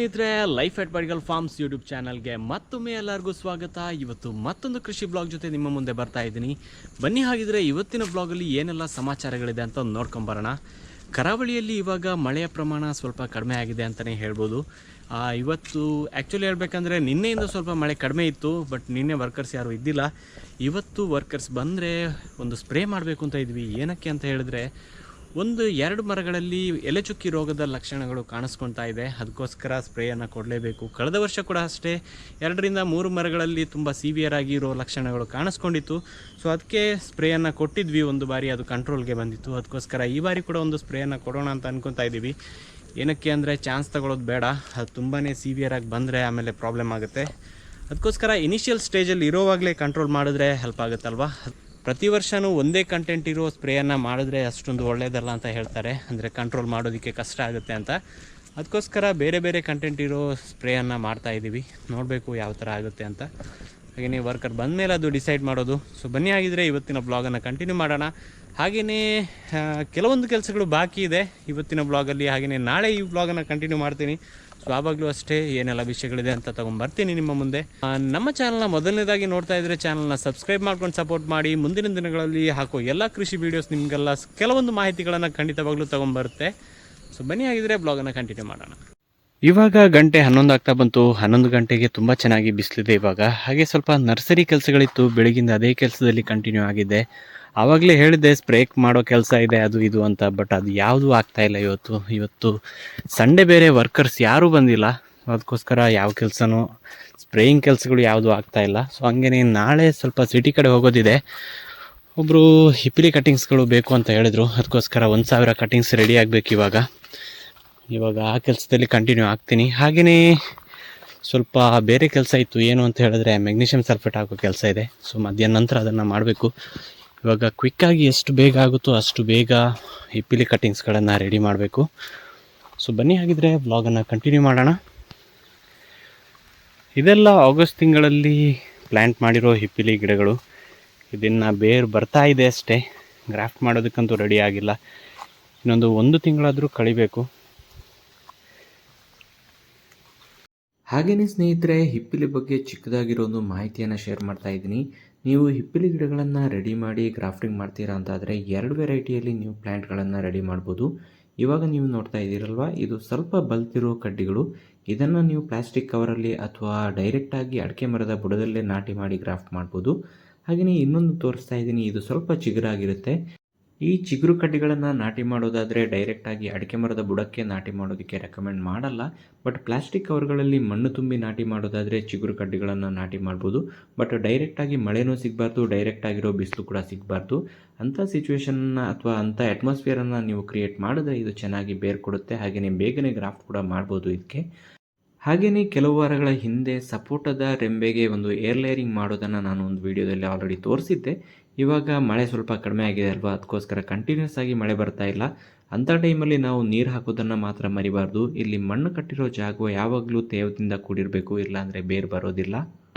ಸ್ನೇಹಿತರೆ, ಲೈಫ್ ಎಟ್ ಬಡಿಗಲ್ forms YouTube ಚಾನಲ್ಗೆ ಮತ್ತೊಮ್ಮೆ ಎಲ್ಲರಿಗೂ ಸ್ವಾಗತ. ಇವತ್ತು ಮತ್ತೊಂದು ಕೃಷಿ ಬ್ಲಾಗ್ ಜೊತೆ ನಿಮ್ಮ ಮುಂದೆ ಬರ್ತಾ ಇದ್ದೀನಿ. ಬನ್ನಿ, ಹಾಗಿದ್ರೆ ಇವತ್ತಿನ ಬ್ಲಾಗಲ್ಲಿ ಏನೆಲ್ಲ ಸಮಾಚಾರಗಳಿದೆ ಅಂತ ನೋಡ್ಕೊಂಬರೋಣ. ಕರಾವಳಿಯಲ್ಲಿ ಇವಾಗ ಮಳೆಯ ಪ್ರಮಾಣ ಸ್ವಲ್ಪ ಕಡಿಮೆ ಆಗಿದೆ ಅಂತಲೇ ಹೇಳ್ಬೋದು. ಇವತ್ತು ಆ್ಯಕ್ಚುಲಿ ಹೇಳ್ಬೇಕಂದ್ರೆ ನಿನ್ನೆಯಿಂದ ಸ್ವಲ್ಪ ಮಳೆ ಕಡಿಮೆ ಇತ್ತು, ಬಟ್ ನಿನ್ನೆ ವರ್ಕರ್ಸ್ ಯಾರೂ ಇದ್ದಿಲ್ಲ. ಇವತ್ತು ವರ್ಕರ್ಸ್ ಬಂದರೆ ಒಂದು ಸ್ಪ್ರೇ ಮಾಡಬೇಕು ಅಂತ ಇದ್ವಿ. ಏನಕ್ಕೆ ಅಂತ ಹೇಳಿದ್ರೆ, ಒಂದು 2 ಮರಗಳಲ್ಲಿ ಎಲೆಚುಕ್ಕಿ ರೋಗದ ಲಕ್ಷಣಗಳು ಕಾಣಿಸ್ಕೊಳ್ತಾ ಇದೆ. ಅದಕ್ಕೋಸ್ಕರ ಸ್ಪ್ರೇಯನ್ನು ಕೊಡಲೇಬೇಕು. ಕಳೆದ ವರ್ಷ ಕೂಡ ಅಷ್ಟೇ 2ರಿಂದ 3 ಮರಗಳಲ್ಲಿ ತುಂಬ ಸಿವಿಯರ್ ಆಗಿರೋ ಲಕ್ಷಣಗಳು ಕಾಣಿಸ್ಕೊಂಡಿತ್ತು. ಸೊ ಅದಕ್ಕೆ ಸ್ಪ್ರೇಯನ್ನು ಕೊಟ್ಟಿದ್ವಿ ಒಂದು ಬಾರಿ, ಅದು ಕಂಟ್ರೋಲ್ಗೆ ಬಂದಿತ್ತು. ಅದಕ್ಕೋಸ್ಕರ ಈ ಬಾರಿ ಕೂಡ ಒಂದು ಸ್ಪ್ರೇಯನ್ನು ಕೊಡೋಣ ಅಂತ ಅಂದ್ಕೊತಾ ಇದ್ದೀವಿ. ಏನಕ್ಕೆ ಅಂದರೆ ಚಾನ್ಸ್ ತಗೊಳ್ಳೋದು ಬೇಡ, ಅದು ತುಂಬಾ ಸಿವಿಯರ್ ಆಗಿ ಬಂದರೆ ಆಮೇಲೆ ಪ್ರಾಬ್ಲಮ್ ಆಗುತ್ತೆ. ಅದಕ್ಕೋಸ್ಕರ ಇನಿಷಿಯಲ್ ಸ್ಟೇಜಲ್ಲಿ ಇರೋವಾಗಲೇ ಕಂಟ್ರೋಲ್ ಮಾಡಿದ್ರೆ ಹೆಲ್ಪ್ ಆಗುತ್ತಲ್ವ. ಪ್ರತಿ ವರ್ಷವೂ ಒಂದೇ ಕಂಟೆಂಟ್ ಇರೋ ಸ್ಪ್ರೇಯನ್ನು ಮಾಡಿದ್ರೆ ಅಷ್ಟೊಂದು ಒಳ್ಳೆಯದಲ್ಲ ಅಂತ ಹೇಳ್ತಾರೆ. ಅಂದರೆ ಕಂಟ್ರೋಲ್ ಮಾಡೋದಕ್ಕೆ ಕಷ್ಟ ಆಗುತ್ತೆ ಅಂತ. ಅದಕ್ಕೋಸ್ಕರ ಬೇರೆ ಬೇರೆ ಕಂಟೆಂಟ್ ಇರೋ ಸ್ಪ್ರೇಯನ್ನು ಮಾಡ್ತಾಯಿದ್ದೀವಿ. ನೋಡಬೇಕು ಯಾವ ಥರ ಆಗುತ್ತೆ ಅಂತ. ಹಾಗೆಯೇ ವರ್ಕರ್ ಬಂದ ಮೇಲೆ ಅದು ಡಿಸೈಡ್ ಮಾಡೋದು. ಸೊ ಬನ್ನಿ, ಆಗಿದ್ರೆ ಇವತ್ತಿನ ಬ್ಲಾಗನ್ನು ಕಂಟಿನ್ಯೂ ಮಾಡೋಣ. ಹಾಗೆಯೇ ಕೆಲವೊಂದು ಕೆಲಸಗಳು ಬಾಕಿ ಇದೆ ಇವತ್ತಿನ ಬ್ಲಾಗಲ್ಲಿ. ಹಾಗೆಯೇ ನಾಳೆ ಈ ಬ್ಲಾಗನ್ನು ಕಂಟಿನ್ಯೂ ಮಾಡ್ತೀನಿ. ಸೊ ಆವಾಗಲೂ ಅಷ್ಟೇ ಏನೆಲ್ಲ ವಿಷಯಗಳಿದೆ ಅಂತ ತೊಗೊಂಬರ್ತೀನಿ ನಿಮ್ಮ ಮುಂದೆ. ನಮ್ಮ ಚಾನಲ್ನ ಮೊದಲನೇದಾಗಿ ನೋಡ್ತಾ ಇದ್ದರೆ ಚಾನಲ್ನ ಸಬ್ಸ್ಕ್ರೈಬ್ ಮಾಡ್ಕೊಂಡು ಸಪೋರ್ಟ್ ಮಾಡಿ. ಮುಂದಿನ ದಿನಗಳಲ್ಲಿ ಹಾಕೋ ಎಲ್ಲ ಕೃಷಿ ವೀಡಿಯೋಸ್ ನಿಮಗೆಲ್ಲ ಕೆಲವೊಂದು ಮಾಹಿತಿಗಳನ್ನು ಖಂಡಿತವಾಗ್ಲೂ ತೊಗೊಂಬರುತ್ತೆ. ಸೊ ಬನ್ನಿ, ಆಗಿದ್ರೆ ಬ್ಲಾಗನ್ನು ಕಂಟಿನ್ಯೂ ಮಾಡೋಣ. ಇವಾಗ ಗಂಟೆ 11 ಆಗ್ತಾ ಬಂತು. 11 ಗಂಟೆಗೆ ತುಂಬ ಚೆನ್ನಾಗಿ ಬಿಸಿಲಿದೆ ಇವಾಗ. ಹಾಗೆ ಸ್ವಲ್ಪ ನರ್ಸರಿ ಕೆಲಸಗಳಿತ್ತು, ಬೆಳಗಿಂದ ಅದೇ ಕೆಲಸದಲ್ಲಿ ಕಂಟಿನ್ಯೂ ಆಗಿದೆ. ಆವಾಗಲೇ ಹೇಳಿದ್ದೆ ಸ್ಪ್ರೇಕ್ ಮಾಡೋ ಕೆಲಸ ಇದೆ ಅದು ಇದು ಅಂತ, ಬಟ್ ಅದು ಯಾವುದೂ ಆಗ್ತಾಯಿಲ್ಲ. ಇವತ್ತು ಸಂಡೇ ಬೇರೆ, ವರ್ಕರ್ಸ್ ಯಾರೂ ಬಂದಿಲ್ಲ. ಅದಕ್ಕೋಸ್ಕರ ಯಾವ ಕೆಲಸನೂ ಸ್ಪ್ರೇಯಿಂಗ್ ಕೆಲಸಗಳು ಯಾವುದೂ ಆಗ್ತಾಯಿಲ್ಲ. ಸೊ ಹಂಗೇ ನಾಳೆ ಸ್ವಲ್ಪ ಸಿಟಿ ಕಡೆ ಹೋಗೋದಿದೆ. ಒಬ್ಬರು ಹಿಪಿಲಿ ಕಟ್ಟಿಂಗ್ಸ್ಗಳು ಬೇಕು ಅಂತ ಹೇಳಿದ್ರು. ಅದಕ್ಕೋಸ್ಕರ 1000 ಕಟ್ಟಿಂಗ್ಸ್ ರೆಡಿ ಆಗಬೇಕು ಇವಾಗ ಆ ಕೆಲಸದಲ್ಲಿ ಕಂಟಿನ್ಯೂ ಆಗ್ತೀನಿ. ಹಾಗೆಯೇ ಸ್ವಲ್ಪ ಬೇರೆ ಕೆಲಸ ಇತ್ತು. ಏನು ಅಂತ ಹೇಳಿದ್ರೆ ಮೆಗ್ನೀಷಿಯಮ್ ಸಲ್ಫೇಟ್ ಹಾಕೋ ಕೆಲಸ ಇದೆ. ಸೊ ಮಧ್ಯಾಹ್ನ ನಂತರ ಅದನ್ನು ಮಾಡಬೇಕು. ಇವಾಗ ಕ್ವಿಕ್ಕಾಗಿ ಎಷ್ಟು ಬೇಗ ಆಗುತ್ತೋ ಅಷ್ಟು ಬೇಗ ಹಿಪ್ಪಿಲಿ ಕಟ್ಟಿಂಗ್ಸ್ಗಳನ್ನು ರೆಡಿ ಮಾಡಬೇಕು. ಸೊ ಬನ್ನಿ, ಹಾಗಿದ್ರೆ ವ್ಲಾಗನ್ನು ಕಂಟಿನ್ಯೂ ಮಾಡೋಣ. ಇದೆಲ್ಲ ಆಗಸ್ಟ್ ತಿಂಗಳಲ್ಲಿ ಪ್ಲ್ಯಾಂಟ್ ಮಾಡಿರೋ ಹಿಪ್ಪಿಲಿ ಗಿಡಗಳು. ಇದನ್ನು ಬೇರು ಬರ್ತಾ ಇದೆ ಅಷ್ಟೇ, ಗ್ರಾಫ್ಟ್ ಮಾಡೋದಕ್ಕಂತೂ ರೆಡಿ ಆಗಿಲ್ಲ. ಇನ್ನೊಂದು 1 ತಿಂಗಳಾದರೂ ಕಳಿಬೇಕು. ಹಾಗೆಯೇ ಸ್ನೇಹಿತರೆ, ಹಿಪ್ಪಿಲಿ ಬಗ್ಗೆ ಚಿಕ್ಕದಾಗಿರೋ ಒಂದು ಮಾಹಿತಿಯನ್ನು ಶೇರ್ ಮಾಡ್ತಾ ಇದ್ದೀನಿ. ನೀವು ಹಿಪ್ಪಿಲಿ ಗಿಡಗಳನ್ನು ರೆಡಿ ಮಾಡಿ ಗ್ರಾಫ್ಟಿಂಗ್ ಮಾಡ್ತೀರಾ ಅಂತಾದರೆ 2 ವೆರೈಟಿಯಲ್ಲಿ ನೀವು ಪ್ಲ್ಯಾಂಟ್ಗಳನ್ನು ರೆಡಿ ಮಾಡ್ಬೋದು. ಇವಾಗ ನೀವು ನೋಡ್ತಾ ಇದ್ದೀರಲ್ವ, ಇದು ಸ್ವಲ್ಪ ಬಲ್ತಿರೋ ಕಡ್ಡಿಗಳು. ಇದನ್ನು ನೀವು ಪ್ಲಾಸ್ಟಿಕ್ ಕವರಲ್ಲಿ ಅಥವಾ ಡೈರೆಕ್ಟಾಗಿ ಅಡಿಕೆ ಮರದ ಬುಡದಲ್ಲೇ ನಾಟಿ ಮಾಡಿ ಗ್ರಾಫ್ಟ್ ಮಾಡ್ಬೋದು. ಹಾಗೆಯೇ ಇನ್ನೊಂದು ತೋರಿಸ್ತಾ ಇದ್ದೀನಿ, ಇದು ಸ್ವಲ್ಪ ಚಿಗುರಾಗಿರುತ್ತೆ. ಈ ಚಿಗುರು ಕಡ್ಡಿಗಳನ್ನು ನಾಟಿ ಮಾಡೋದಾದರೆ ಡೈರೆಕ್ಟಾಗಿ ಅಡಿಕೆ ಮರದ ಬುಡಕ್ಕೆ ನಾಟಿ ಮಾಡೋದಕ್ಕೆ ರೆಕಮೆಂಡ್ ಮಾಡಲ್ಲ. ಬಟ್ ಪ್ಲಾಸ್ಟಿಕ್ ಕವರ್ಗಳಲ್ಲಿ ಮಣ್ಣು ತುಂಬಿ ನಾಟಿ ಮಾಡೋದಾದರೆ ಚಿಗುರು ಕಡ್ಡಿಗಳನ್ನು ನಾಟಿ ಮಾಡ್ಬೋದು. ಬಟ್ ಡೈರೆಕ್ಟಾಗಿ ಮಳೆನೂ ಸಿಗಬಾರ್ದು, ಡೈರೆಕ್ಟಾಗಿರೋ ಬಿಸಿಲು ಕೂಡ ಸಿಗಬಾರ್ದು. ಅಂಥ ಸಿಚುವೇಷನ್ನ ಅಥವಾ ಅಂಥ ಅಟ್ಮಾಸ್ಫಿಯರನ್ನು ನೀವು ಕ್ರಿಯೇಟ್ ಮಾಡಿದ್ರೆ ಇದು ಚೆನ್ನಾಗಿ ಬೇರು ಕೊಡುತ್ತೆ. ಹಾಗೆಯೇ ಬೇಗನೆ ಗ್ರಾಫ್ಟ್ ಕೂಡ ಮಾಡ್ಬೋದು ಇದಕ್ಕೆ. ಹಾಗೆಯೇ ಕೆಲವು ವಾರಗಳ ಹಿಂದೆ ಸಪೋಟದ ರೆಂಬೆಗೆ ಒಂದು ಏರ್ ಲೇಯರಿಂಗ್ ಮಾಡೋದನ್ನು ನಾನು ಒಂದು ವಿಡಿಯೋದಲ್ಲಿ ಆಲ್ರೆಡಿ ತೋರಿಸಿದ್ದೆ. ಇವಾಗ ಮಳೆ ಸ್ವಲ್ಪ ಕಡಿಮೆ ಆಗಿದೆ ಅಲ್ವಾ, ಅದಕ್ಕೋಸ್ಕರ ಕಂಟಿನ್ಯೂಸ್ ಆಗಿ ಮಳೆ ಬರ್ತಾ ಇಲ್ಲ. ಅಂಥ ಟೈಮಲ್ಲಿ ನಾವು ನೀರು ಹಾಕೋದನ್ನು ಮಾತ್ರ ಮರಿಬಾರ್ದು. ಇಲ್ಲಿ ಮಣ್ಣು ಕಟ್ಟಿರೋ ಜಾಗ ಯಾವಾಗಲೂ ತೇವದಿಂದ ಕೂಡಿರಬೇಕು, ಇಲ್ಲಾಂದರೆ ಬೇರು ಬರೋದಿಲ್ಲ.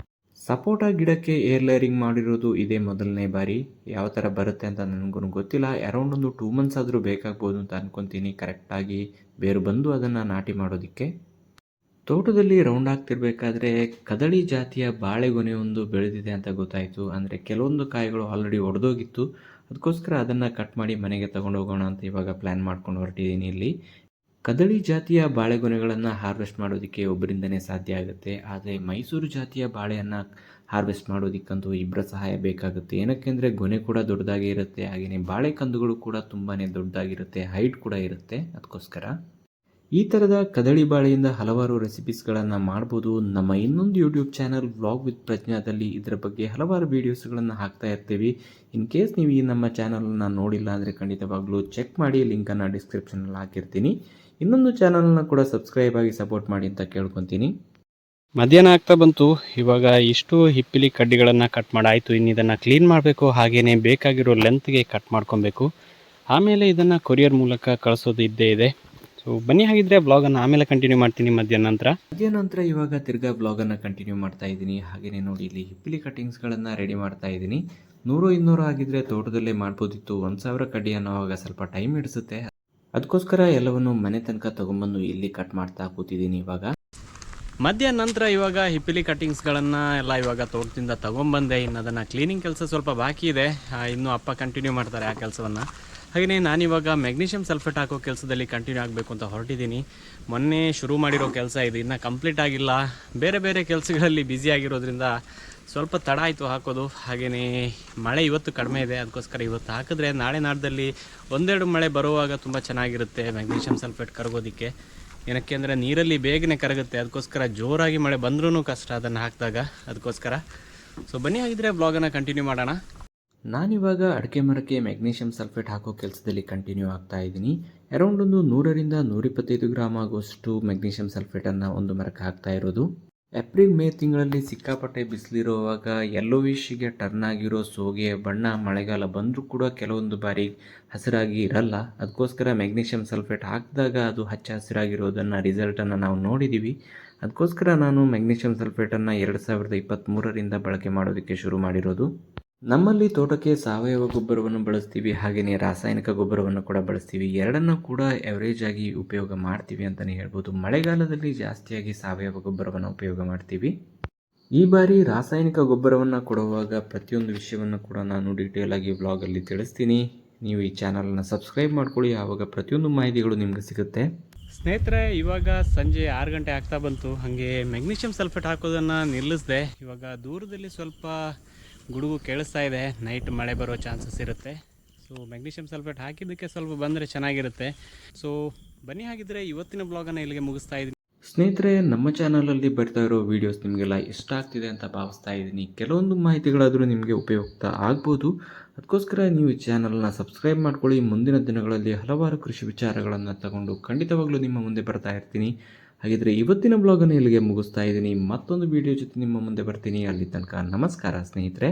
ಸಪೋಟ ಗಿಡಕ್ಕೆ ಏರ್ ಲೇಯರಿಂಗ್ ಮಾಡಿರೋದು ಇದೇ ಮೊದಲನೇ ಬಾರಿ. ಯಾವ ಥರ ಬರುತ್ತೆ ಅಂತ ನನಗೂ ಗೊತ್ತಿಲ್ಲ. ಅರೌಂಡ್ ಒಂದು 2 ಮಂತ್ಸ್ ಆದರೂ ಬೇಕಾಗ್ಬೋದು ಅಂತ ಅಂದ್ಕೊತೀನಿ ಕರೆಕ್ಟಾಗಿ ಬೇರು ಬಂದು ಅದನ್ನು ನಾಟಿ ಮಾಡೋದಕ್ಕೆ. ತೋಟದಲ್ಲಿ ರೌಂಡ್ ಆಗ್ತಿರ್ಬೇಕಾದ್ರೆ ಕದಳಿ ಜಾತಿಯ ಬಾಳೆಗೊನೆ ಒಂದು ಬೆಳೆದಿದೆ ಅಂತ ಗೊತ್ತಾಯಿತು. ಅಂದರೆ ಕೆಲವೊಂದು ಕಾಯಿಗಳು ಆಲ್ರೆಡಿ ಒಡೆದೋಗಿತ್ತು. ಅದಕ್ಕೋಸ್ಕರ ಅದನ್ನು ಕಟ್ ಮಾಡಿ ಮನೆಗೆ ತಗೊಂಡು ಹೋಗೋಣ ಅಂತ ಇವಾಗ ಪ್ಲ್ಯಾನ್ ಮಾಡ್ಕೊಂಡು ಹೊರಟಿದ್ದೀನಿ. ಇಲ್ಲಿ ಕದಳಿ ಜಾತಿಯ ಬಾಳೆಗೊನೆಗಳನ್ನು ಹಾರ್ವೆಸ್ಟ್ ಮಾಡೋದಕ್ಕೆ ಒಬ್ಬರಿಂದನೇ ಸಾಧ್ಯ ಆಗುತ್ತೆ. ಆದರೆ ಮೈಸೂರು ಜಾತಿಯ ಬಾಳೆಯನ್ನು ಹಾರ್ವೆಸ್ಟ್ ಮಾಡೋದಕ್ಕಂತೂ 2 ಸಹಾಯ ಬೇಕಾಗುತ್ತೆ. ಏನಕ್ಕೆಂದರೆ ಗೊನೆ ಕೂಡ ದೊಡ್ಡದಾಗಿ ಇರುತ್ತೆ, ಹಾಗೆಯೇ ಬಾಳೆ ಕಂದುಗಳು ಕೂಡ ತುಂಬಾ ದೊಡ್ಡದಾಗಿರುತ್ತೆ, ಹೈಟ್ ಕೂಡ ಇರುತ್ತೆ. ಅದಕ್ಕೋಸ್ಕರ ಈ ಥರದ ಕದಳಿ ಬಾಳೆಯಿಂದ ಹಲವಾರು ರೆಸಿಪೀಸ್ಗಳನ್ನು ಮಾಡ್ಬೋದು. ನಮ್ಮ ಇನ್ನೊಂದು ಯೂಟ್ಯೂಬ್ ಚಾನಲ್ ವ್ಲಾಗ್ ವಿತ್ ಪ್ರಜ್ಞಾದಲ್ಲಿ ಇದರ ಬಗ್ಗೆ ಹಲವಾರು ವೀಡಿಯೋಸ್ಗಳನ್ನು ಹಾಕ್ತಾ ಇರ್ತೀವಿ. ಇನ್ ಕೇಸ್ ನೀವು ಈ ನಮ್ಮ ಚಾನಲನ್ನು ನೋಡಿಲ್ಲ ಅಂದರೆ ಖಂಡಿತವಾಗ್ಲೂ ಚೆಕ್ ಮಾಡಿ, ಲಿಂಕನ್ನು ಡಿಸ್ಕ್ರಿಪ್ಷನಲ್ಲಿ ಹಾಕಿರ್ತೀನಿ. ಇನ್ನೊಂದು ಚಾನಲನ್ನು ಕೂಡ ಸಬ್ಸ್ಕ್ರೈಬ್ ಆಗಿ ಸಪೋರ್ಟ್ ಮಾಡಿ ಅಂತ ಕೇಳ್ಕೊತೀನಿ. ಮಧ್ಯಾಹ್ನ ಆಗ್ತಾ ಬಂತು. ಇವಾಗ ಇಷ್ಟು ಹಿಪ್ಪಿಲಿ ಕಡ್ಡಿಗಳನ್ನು ಕಟ್ ಮಾಡಾಯಿತು. ಇನ್ನು ಇದನ್ನು ಕ್ಲೀನ್ ಮಾಡಬೇಕು. ಹಾಗೆಯೇ ಬೇಕಾಗಿರೋ ಲೆಂತ್ಗೆ ಕಟ್ ಮಾಡ್ಕೊಬೇಕು. ಆಮೇಲೆ ಇದನ್ನು ಕೊರಿಯರ್ ಮೂಲಕ ಕಳಿಸೋದು ಇದ್ದೇ ಇದೆ. ಸೊ ಬನ್ನಿ, ಹಾಗಿದ್ರೆ ಬ್ಲಾಗನ್ನು ಆಮೇಲೆ ಕಂಟಿನ್ಯೂ ಮಾಡ್ತೀನಿ ಮಧ್ಯಾಹ್ನ ನಂತರ. ಇವಾಗ ತಿರ್ಗಾ ಬ್ಲಾಗನ್ನು ಕಂಟಿನ್ಯೂ ಮಾಡ್ತಾ ಇದ್ದೀನಿ. ಹಾಗೆಯೇ ನೋಡಿ, ಇಲ್ಲಿ ಹಿಪ್ಪಿಲಿ ಕಟ್ಟಿಂಗ್ಸ್ಗಳನ್ನು ರೆಡಿ ಮಾಡ್ತಾ ಇದ್ದೀನಿ. 100-200 ಆಗಿದ್ರೆ ತೋಟದಲ್ಲೇ ಮಾಡ್ಬೋದಿತ್ತು. 1000 ಕಡ್ಡಿ ಅನ್ನೋವಾಗ ಸ್ವಲ್ಪ ಟೈಮ್ ಹಿಡಿಸುತ್ತೆ. ಅದಕ್ಕೋಸ್ಕರ ಎಲ್ಲವನ್ನು ಮನೆ ತನಕ ತೊಗೊಂಬಂದು ಇಲ್ಲಿ ಕಟ್ ಮಾಡ್ತಾ ಕೂತಿದ್ದೀನಿ ಇವಾಗ. ಮಧ್ಯಾಹ್ನ ನಂತರ ಇವಾಗ ಹಿಪ್ಪಿಲಿ ಕಟ್ಟಿಂಗ್ಸ್ಗಳನ್ನು ಎಲ್ಲ ಇವಾಗ ತೋಟದಿಂದ ತೊಗೊಂಬಂದೆ. ಇನ್ನು ಅದನ್ನು ಕ್ಲೀನಿಂಗ್ ಕೆಲಸ ಸ್ವಲ್ಪ ಬಾಕಿ ಇದೆ, ಇನ್ನೂ ಅಪ್ಪ ಕಂಟಿನ್ಯೂ ಮಾಡ್ತಾರೆ ಆ ಕೆಲಸವನ್ನು. ಹಾಗೆಯೇ ನಾನಿವಾಗ ಮೆಗ್ನೀಷಿಯಮ್ ಸಲ್ಫೇಟ್ ಹಾಕೋ ಕೆಲಸದಲ್ಲಿ ಕಂಟಿನ್ಯೂ ಆಗಬೇಕು ಅಂತ ಹೊರಟಿದ್ದೀನಿ. ಮೊನ್ನೆ ಶುರು ಮಾಡಿರೋ ಕೆಲಸ ಇದು, ಇನ್ನೂ ಕಂಪ್ಲೀಟ್ ಆಗಿಲ್ಲ. ಬೇರೆ ಬೇರೆ ಕೆಲಸಗಳಲ್ಲಿ ಬ್ಯುಸಿ ಆಗಿರೋದ್ರಿಂದ ಸ್ವಲ್ಪ ತಡ ಆಯಿತು ಹಾಕೋದು. ಹಾಗೆಯೇ ಮಳೆ ಇವತ್ತು ಕಡಿಮೆ ಇದೆ, ಅದಕ್ಕೋಸ್ಕರ ಇವತ್ತು ಹಾಕಿದ್ರೆ ನಾಳೆ ನಾಡ್ದಲ್ಲಿ ಒಂದೆರಡು ಮಳೆ ಬರುವಾಗ ತುಂಬ ಚೆನ್ನಾಗಿರುತ್ತೆ ಮೆಗ್ನೀಷಿಯಮ್ ಸಲ್ಫೇಟ್ ಕರಗೋದಕ್ಕೆ. ಏನಕ್ಕೆ ಅಂದರೆ ನೀರಲ್ಲಿ ಬೇಗನೆ ಕರಗುತ್ತೆ, ಅದಕ್ಕೋಸ್ಕರ ಜೋರಾಗಿ ಮಳೆ ಬಂದ್ರೂ ಕಷ್ಟ ಅದನ್ನು ಹಾಕಿದಾಗ. ಅದಕ್ಕೋಸ್ಕರ ಸೊ ಬನ್ನಿ, ಹಾಗಿದ್ರೆ ಬ್ಲಾಗನ್ನು ಕಂಟಿನ್ಯೂ ಮಾಡೋಣ. ನಾನಿವಾಗ ಅಡಿಕೆ ಮರಕ್ಕೆ ಮೆಗ್ನೀಷಿಯಮ್ ಸಲ್ಫೇಟ್ ಹಾಕೋ ಕೆಲಸದಲ್ಲಿ ಕಂಟಿನ್ಯೂ ಆಗ್ತಾ ಇದ್ದೀನಿ. ಅರೌಂಡ್ ಒಂದು 100ರಿಂದ 125 ಗ್ರಾಮ್ ಆಗುವಷ್ಟು ಮೆಗ್ನೀಷಿಯಮ್ ಸಲ್ಫೇಟನ್ನು ಒಂದು ಮರಕ್ಕೆ ಹಾಕ್ತಾ ಇರೋದು. ಏಪ್ರಿಲ್ ಮೇ ತಿಂಗಳಲ್ಲಿ ಸಿಕ್ಕಾಪಟ್ಟೆ ಬಿಸಿಲಿರುವಾಗ ಯೆಲ್ಲೋವಿಶ್ಗೆ ಟರ್ನ್ ಆಗಿರೋ ಸೋಗೆ ಬಣ್ಣ ಮಳೆಗಾಲ ಬಂದರೂ ಕೂಡ ಕೆಲವೊಂದು ಬಾರಿ ಹಸಿರಾಗಿ ಇರಲ್ಲ. ಅದಕ್ಕೋಸ್ಕರ ಮೆಗ್ನೀಷಿಯಮ್ ಸಲ್ಫೇಟ್ ಹಾಕಿದಾಗ ಅದು ಹಚ್ಚ ಹಸಿರಾಗಿರೋದನ್ನು ರಿಸಲ್ಟನ್ನು ನಾವು ನೋಡಿದ್ದೀವಿ. ಅದಕ್ಕೋಸ್ಕರ ನಾನು ಮೆಗ್ನೀಷಿಯಮ್ ಸಲ್ಫೇಟನ್ನು 2023ರಿಂದ ಬಳಕೆ ಮಾಡೋದಕ್ಕೆ ಶುರು ಮಾಡಿರೋದು. ನಮ್ಮಲ್ಲಿ ತೋಟಕ್ಕೆ ಸಾವಯವ ಗೊಬ್ಬರವನ್ನು ಬಳಸ್ತೀವಿ, ಹಾಗೆಯೇ ರಾಸಾಯನಿಕ ಗೊಬ್ಬರವನ್ನು ಕೂಡ ಬಳಸ್ತೀವಿ. ಎರಡನ್ನೂ ಕೂಡ ಎವರೇಜ್ ಆಗಿ ಉಪಯೋಗ ಮಾಡ್ತೀವಿ ಅಂತಲೇ ಹೇಳ್ಬೋದು. ಮಳೆಗಾಲದಲ್ಲಿ ಜಾಸ್ತಿಯಾಗಿ ಸಾವಯವ ಗೊಬ್ಬರವನ್ನು ಉಪಯೋಗ ಮಾಡ್ತೀವಿ. ಈ ಬಾರಿ ರಾಸಾಯನಿಕ ಗೊಬ್ಬರವನ್ನು ಕೊಡುವಾಗ ಪ್ರತಿಯೊಂದು ವಿಷಯವನ್ನು ಕೂಡ ನಾನು ಡೀಟೇಲ್ ಆಗಿ ವ್ಲಾಗಲ್ಲಿ ತಿಳಿಸ್ತೀನಿ. ನೀವು ಈ ಚಾನಲನ್ನು ಸಬ್ಸ್ಕ್ರೈಬ್ ಮಾಡ್ಕೊಳ್ಳಿ, ಆವಾಗ ಪ್ರತಿಯೊಂದು ಮಾಹಿತಿಗಳು ನಿಮಗೆ ಸಿಗುತ್ತೆ. ಸ್ನೇಹಿತರೆ, ಇವಾಗ ಸಂಜೆ 6 ಗಂಟೆ ಆಗ್ತಾ ಬಂತು. ಹಾಗೆ ಮೆಗ್ನೀಷಿಯಮ್ ಸಲ್ಫೇಟ್ ಹಾಕೋದನ್ನು ನಿಲ್ಲಿಸಿದೆ. ಇವಾಗ ದೂರದಲ್ಲಿ ಸ್ವಲ್ಪ ಗುಡುಗು ಕೇಳಿಸ್ತಾ ಇದೆ, ನೈಟ್ ಮಳೆ ಬರೋ ಚಾನ್ಸಸ್ ಇರುತ್ತೆ. ಸೊ ಮೆಗ್ನೀಷಿಯಮ್ ಸಲ್ಫೇಟ್ ಹಾಕಿದ್ದಕ್ಕೆ ಸ್ವಲ್ಪ ಬಂದರೆ ಚೆನ್ನಾಗಿರುತ್ತೆ. ಸೊ ಬನ್ನಿ, ಹಾಗಿದ್ರೆ ಇವತ್ತಿನ ಬ್ಲಾಗನ್ನು ಇಲ್ಲಿಗೆ ಮುಗಿಸ್ತಾ ಇದ್ದೀನಿ. ಸ್ನೇಹಿತರೆ, ನಮ್ಮ ಚಾನಲಲ್ಲಿ ಬರ್ತಾ ಇರೋ ವೀಡಿಯೋಸ್ ನಿಮಗೆಲ್ಲ ಇಷ್ಟ ಆಗ್ತಿದೆ ಅಂತ ಭಾವಿಸ್ತಾ ಇದ್ದೀನಿ. ಕೆಲವೊಂದು ಮಾಹಿತಿಗಳಾದರೂ ನಿಮಗೆ ಉಪಯುಕ್ತ ಆಗ್ಬೋದು. ಅದಕ್ಕೋಸ್ಕರ ನೀವು ಈ ಚಾನಲ್ನ ಸಬ್ಸ್ಕ್ರೈಬ್ ಮಾಡ್ಕೊಳ್ಳಿ. ಮುಂದಿನ ದಿನಗಳಲ್ಲಿ ಹಲವಾರು ಕೃಷಿ ವಿಚಾರಗಳನ್ನು ತಗೊಂಡು ಖಂಡಿತವಾಗ್ಲೂ ನಿಮ್ಮ ಮುಂದೆ ಬರ್ತಾ ಇರ್ತೀನಿ. ಹಾಗಿದ್ರೆ ಇವತ್ತಿನ ಬ್ಲಾಗನ್ನು ಇಲ್ಲಿಗೆ ಮುಗಿಸ್ತಾ ಇದ್ದೀನಿ. ಮತ್ತೊಂದು ವಿಡಿಯೋ ಜೊತೆ ನಿಮ್ಮ ಮುಂದೆ ಬರ್ತೀನಿ. ಅಲ್ಲಿ ತನಕ ನಮಸ್ಕಾರ ಸ್ನೇಹಿತರೆ.